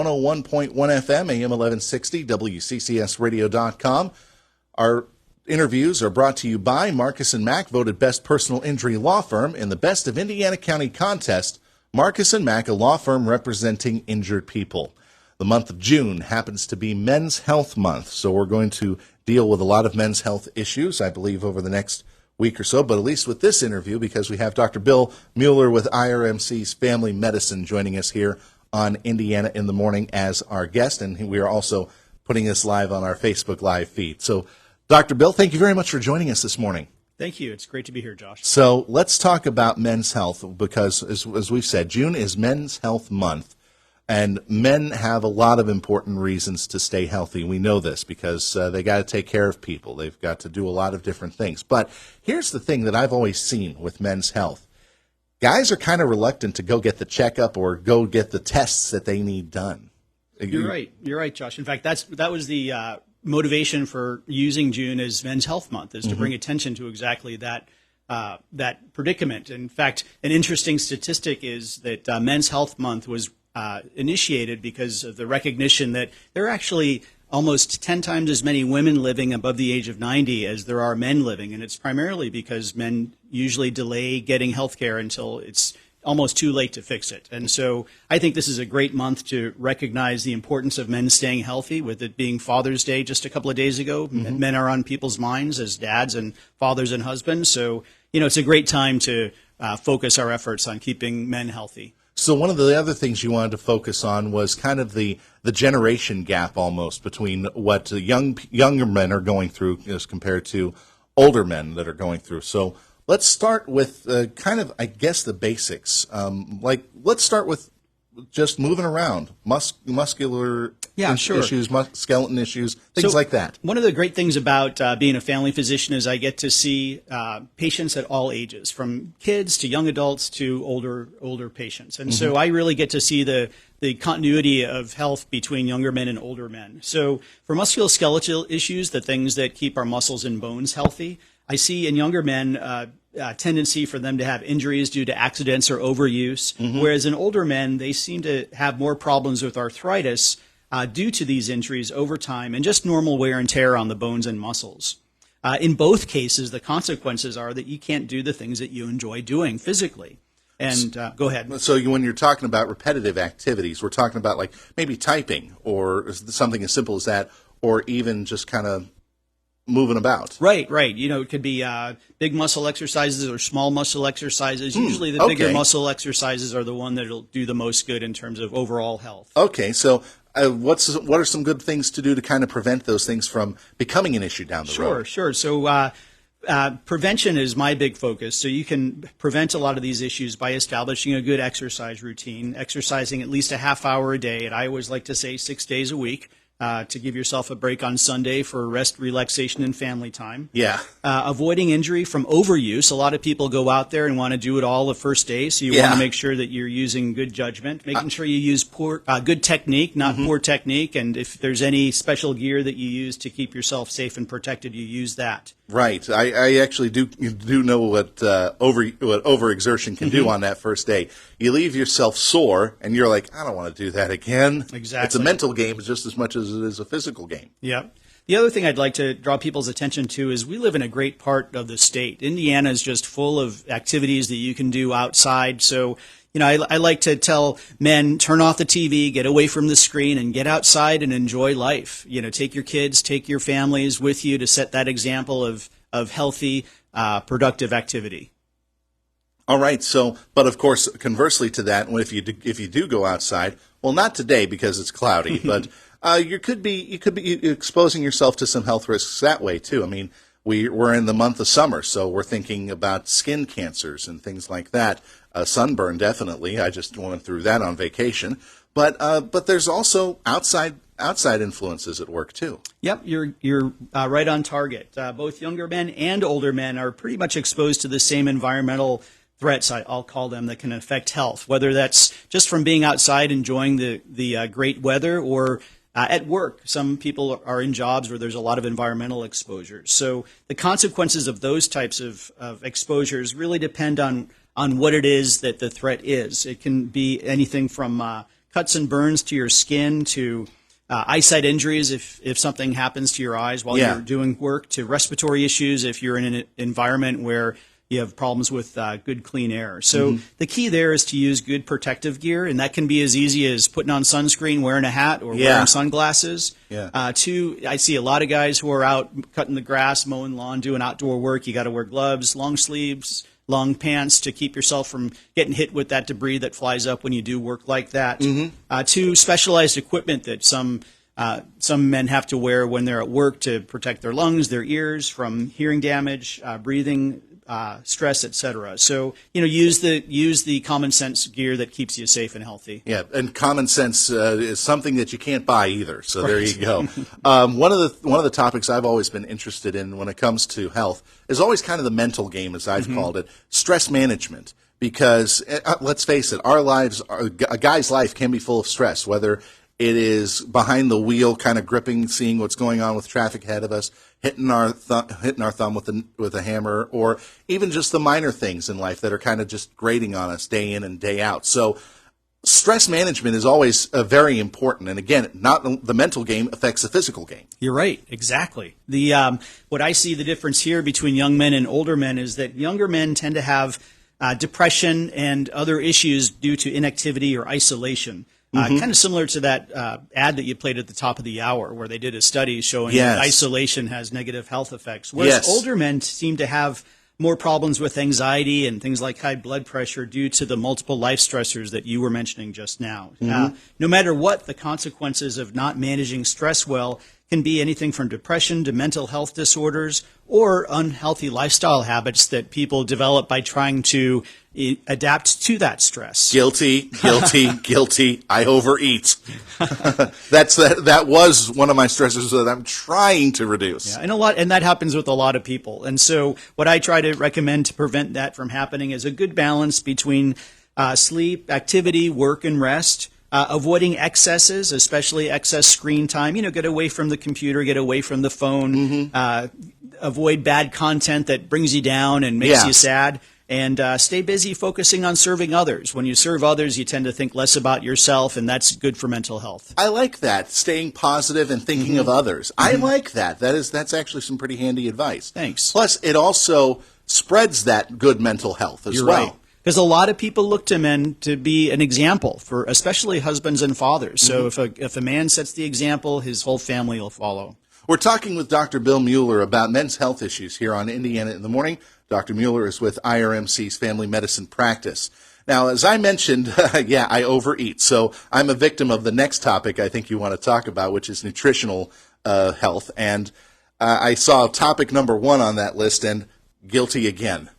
101.1 FM, AM 1160, WCCSradio.com. Our interviews are brought to you by Marcus & Mack, voted Best Personal Injury Law Firm in the Best of Indiana County contest. Marcus & Mack, a law firm representing injured people. The month of June happens to be Men's Health Month, so we're going to deal with a lot of men's health issues, I believe, over the next week or so, but at least with this interview, because we have Dr. Bill Mueller with IRMC's Family Medicine joining us here on Indiana in the Morning as our guest, and we are also putting this live on our Facebook Live feed. So, Dr. Bill, thank you very much for joining us this morning. Thank you. It's great to be here, Josh. So let's talk about men's health, because as we've said, June is Men's Health Month, and men have a lot of important reasons to stay healthy. We know this because they got to take care of people. They've got to do a lot of different things. But here's the thing that I've always seen with men's health. Guys are kind of reluctant to go get the checkup or go get the tests that they need done. You're right. You're right, Josh. In fact, that was the motivation for using June as Men's Health Month, is to bring attention to exactly that predicament. In fact, an interesting statistic is that Men's Health Month was initiated because of the recognition that there are actually almost 10 times as many women living above the age of 90 as there are men living, and it's primarily because men usually delay getting health care until it's almost too late to fix it. And so I think this is a great month to recognize the importance of men staying healthy, with it being Father's Day just a couple of days ago. Men are on people's minds as dads and fathers and husbands. So, it's a great time to focus our efforts on keeping men healthy. So one of the other things you wanted to focus on was kind of the generation gap almost between what younger men are going through as compared to older men that are going through. So let's start with kind of, I guess, the basics. Let's start with just moving around, muscular issues, skeleton issues, things like that. One of the great things about being a family physician is I get to see patients at all ages, from kids to young adults to older patients. And so I really get to see the continuity of health between younger men and older men. So for musculoskeletal issues, the things that keep our muscles and bones healthy, I see in younger men a tendency for them to have injuries due to accidents or overuse, whereas in older men, they seem to have more problems with arthritis due to these injuries over time and just normal wear and tear on the bones and muscles. In both cases, the consequences are that you can't do the things that you enjoy doing physically. And go ahead. So when you're talking about repetitive activities, we're talking about like maybe typing or something as simple as that, or even just kind of moving about. Right. It could be big muscle exercises or small muscle exercises. Usually the bigger muscle exercises are the one that will do the most good in terms of overall health. Okay, so what are some good things to do to kind of prevent those things from becoming an issue down the road? Sure. So prevention is my big focus. So you can prevent a lot of these issues by establishing a good exercise routine, exercising at least a half hour a day, and I always like to say 6 days a week. To give yourself a break on Sunday for rest, relaxation, and family time. Yeah. Avoiding injury from overuse. A lot of people go out there and want to do it all the first day, so you want to make sure that you're using good judgment, making sure you use good technique, not poor technique, and if there's any special gear that you use to keep yourself safe and protected, you use that. Right. I actually do know what overexertion can do on that first day. You leave yourself sore, and you're like, I don't want to do that again. Exactly. It's a mental game just as much as it is a physical game. Yeah. The other thing I'd like to draw people's attention to is we live in a great part of the state. Indiana is just full of activities that you can do outside. So, I like to tell men, turn off the TV, get away from the screen, and get outside and enjoy life. Take your kids, take your families with you to set that example of healthy, productive activity. All right. So, but of course, conversely to that, if you do go outside, well, not today because it's cloudy, but you could be exposing yourself to some health risks that way too. I mean, we're in the month of summer, so we're thinking about skin cancers and things like that. Sunburn, definitely. I just went through that on vacation. But there's also outside influences at work too. Yep, you're right on target. Both younger men and older men are pretty much exposed to the same environmental threats, I'll call them, that can affect health, whether that's just from being outside enjoying the great weather or at work. Some people are in jobs where there's a lot of environmental exposures. So the consequences of those types of exposures really depend on what it is that the threat is. It can be anything from cuts and burns to your skin, to eyesight injuries if something happens to your eyes while you're doing work, to respiratory issues if you're in an environment where you have problems with good, clean air. So the key there is to use good protective gear, and that can be as easy as putting on sunscreen, wearing a hat, or wearing sunglasses. Two, I see a lot of guys who are out cutting the grass, mowing lawn, doing outdoor work. You got to wear gloves, long sleeves, long pants to keep yourself from getting hit with that debris that flies up when you do work like that. Two, specialized equipment that some men have to wear when they're at work to protect their lungs, their ears from hearing damage, breathing stress, etc. So, use the common sense gear that keeps you safe and healthy. Yeah, and common sense is something that you can't buy either. So there you go. One of the topics I've always been interested in when it comes to health is always kind of the mental game, as I've called it, stress management. Because let's face it, a guy's life can be full of stress, whether it is behind the wheel, kind of gripping, seeing what's going on with traffic ahead of us, hitting our thumb with a hammer, or even just the minor things in life that are kind of just grating on us day in and day out. So stress management is always very important. And again, not the mental game affects the physical game. You're right. Exactly. What I see the difference here between young men and older men is that younger men tend to have depression and other issues due to inactivity or isolation. Kind of similar to that ad that you played at the top of the hour, where they did a study showing that isolation has negative health effects. Whereas older men seem to have more problems with anxiety and things like high blood pressure due to the multiple life stressors that you were mentioning just now. No matter what, the consequences of not managing stress well can be anything from depression to mental health disorders or unhealthy lifestyle habits that people develop by trying to adapt to that stress. Guilty. I overeat. That was one of my stressors that I'm trying to reduce. Yeah, and that happens with a lot of people. And so what I try to recommend to prevent that from happening is a good balance between sleep, activity, work, and rest. Avoiding excesses, especially excess screen time. Get away from the computer, get away from the phone. Avoid bad content that brings you down and makes you sad. And stay busy focusing on serving others. When you serve others, you tend to think less about yourself, and that's good for mental health. I like that, staying positive and thinking of others. I like that. That's actually some pretty handy advice. Thanks. Plus, it also spreads that good mental health as well. Right. Because a lot of people look to men to be an example for especially husbands and fathers. So if a man sets the example, his whole family will follow. We're talking with Dr. Bill Mueller about men's health issues here on Indiana in the Morning. Dr. Mueller is with IRMC's Family Medicine Practice. Now, as I mentioned, I overeat. So I'm a victim of the next topic I think you want to talk about, which is nutritional health. And I saw topic number 1 on that list, and guilty again.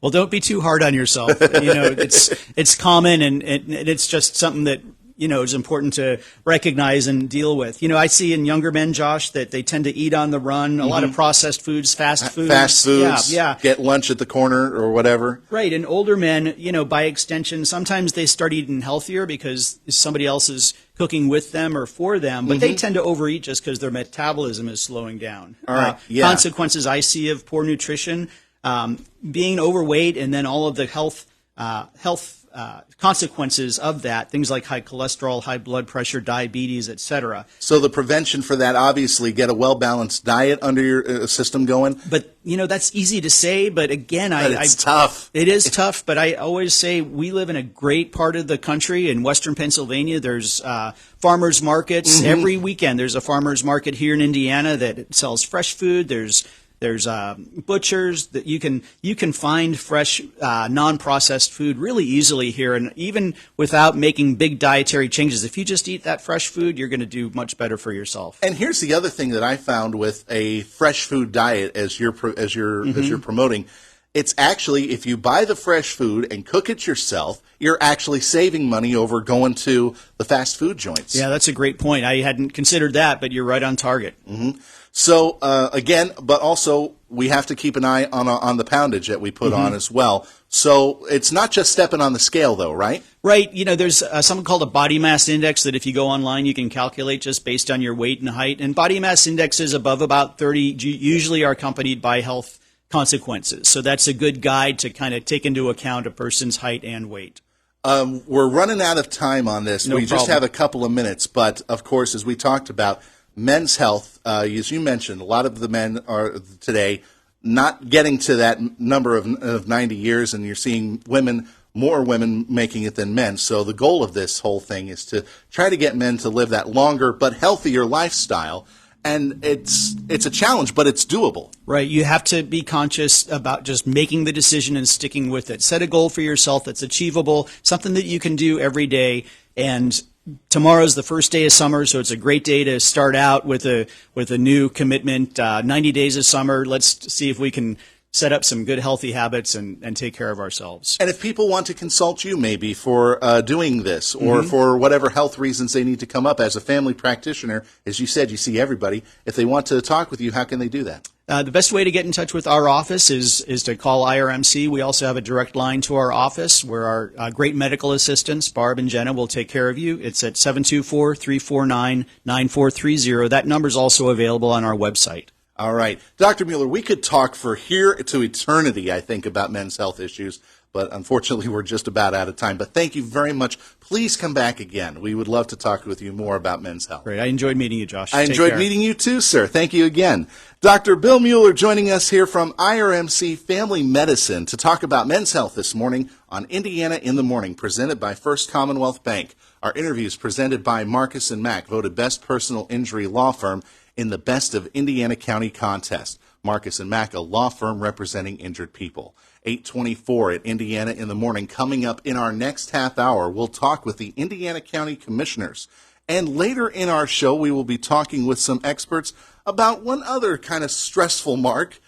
Well, don't be too hard on yourself. It's common, and it's just something that is important to recognize and deal with. I see in younger men, Josh, that they tend to eat on the run, a lot of processed foods, fast foods. Get lunch at the corner or whatever. Right, and older men, by extension, sometimes they start eating healthier because somebody else is cooking with them or for them, but they tend to overeat just because their metabolism is slowing down. All right. Consequences I see of poor nutrition. Being overweight, and then all of the health consequences of that, things like high cholesterol, high blood pressure, diabetes, etc. So the prevention for that, obviously, get a well-balanced diet under your system going. But, that's easy to say, but again, it's tough. It is tough, but I always say we live in a great part of the country. In western Pennsylvania, there's farmers markets. Every weekend there's a farmers market here in Indiana that sells fresh food. There's butchers that you can find fresh, non-processed food really easily here, and even without making big dietary changes. If you just eat that fresh food, you're going to do much better for yourself. And here's the other thing that I found with a fresh food diet, as you're promoting. It's actually, if you buy the fresh food and cook it yourself, you're actually saving money over going to the fast food joints. Yeah, that's a great point. I hadn't considered that, but you're right on target. So, again, but also we have to keep an eye on the poundage that we put on as well. So it's not just stepping on the scale, though, right? Right. There's something called a body mass index that if you go online, you can calculate just based on your weight and height. And body mass indexes above about 30 usually are accompanied by health consequences. So that's a good guide to kind of take into account a person's height and weight. We're running out of time on this. No we just problem. have a couple of minutes, but of course, as we talked about, men's health, as you mentioned, a lot of the men are today not getting to that number of 90 years, and you're seeing more women making it than men. So the goal of this whole thing is to try to get men to live that longer but healthier lifestyle. And it's a challenge, but it's doable. Right. You have to be conscious about just making the decision and sticking with it. Set a goal for yourself that's achievable, something that you can do every day. And tomorrow's the first day of summer, so it's a great day to start out with a new commitment. 90 days of summer. Let's see if we can set up some good, healthy habits and take care of ourselves. And if people want to consult you maybe for doing this or for whatever health reasons they need to come up as a family practitioner, as you said, you see everybody. If they want to talk with you, how can they do that? The best way to get in touch with our office is to call IRMC. We also have a direct line to our office where our great medical assistants, Barb and Jenna, will take care of you. It's at 724-349-9430. That number is also available on our website. All right. Dr. Mueller, we could talk for here to eternity, I think, about men's health issues, but unfortunately we're just about out of time. But thank you very much. Please come back again. We would love to talk with you more about men's health. Great. I enjoyed meeting you, Josh. I enjoyed meeting you too, sir. Thank you again. Dr. Bill Mueller joining us here from IRMC Family Medicine to talk about men's health this morning on Indiana in the Morning, presented by First Commonwealth Bank. Our interview is presented by Marcus & Mack, voted Best Personal Injury Law Firm in the Best of Indiana County contest. Marcus & Mack, a law firm representing injured people. 8:24 at Indiana in the Morning. Coming up in our next half hour, we'll talk with the Indiana County Commissioners. And later in our show, we will be talking with some experts about one other kind of stressful mark